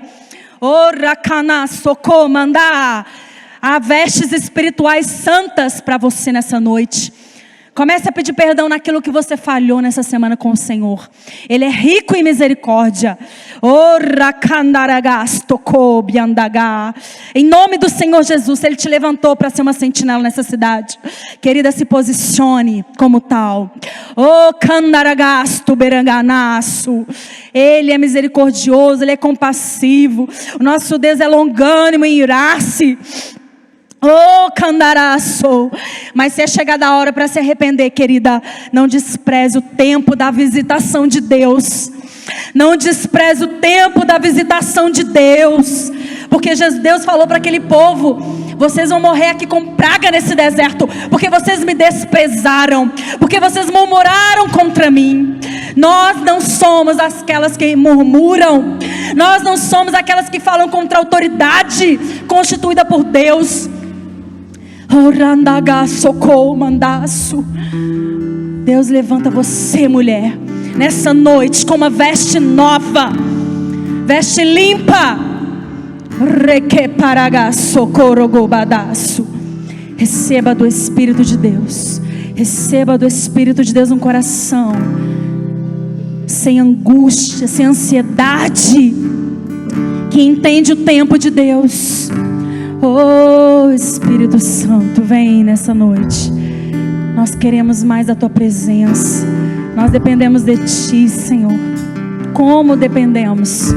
Há vestes espirituais santas para você nessa noite. Comece a pedir perdão naquilo que você falhou nessa semana com o Senhor. Ele é rico em misericórdia. Em nome do Senhor Jesus, Ele te levantou para ser uma sentinela nessa cidade. Querida, se posicione como tal. Ele é misericordioso, Ele é compassivo. O nosso Deus é longânimo em irar-se. Candaraço. Mas se é chegada a hora para se arrepender, querida, não despreze o tempo da visitação de Deus. Não despreze o tempo da visitação de Deus. Porque Deus falou para aquele povo: vocês vão morrer aqui com praga nesse deserto, porque vocês me desprezaram, porque vocês murmuraram contra mim. Nós não somos aquelas que murmuram. Nós não somos aquelas que falam contra a autoridade constituída por Deus. Deus levanta você, mulher, nessa noite com uma veste nova, veste limpa. Receba do Espírito de Deus. Receba do Espírito de Deus um coração sem angústia, sem ansiedade, que entende o tempo de Deus. Oh, Espírito Santo, vem nessa noite. Nós queremos mais a tua presença. Nós dependemos de ti, Senhor. Como dependemos?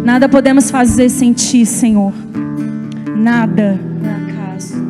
Nada podemos fazer sem ti, Senhor. Nada por acaso.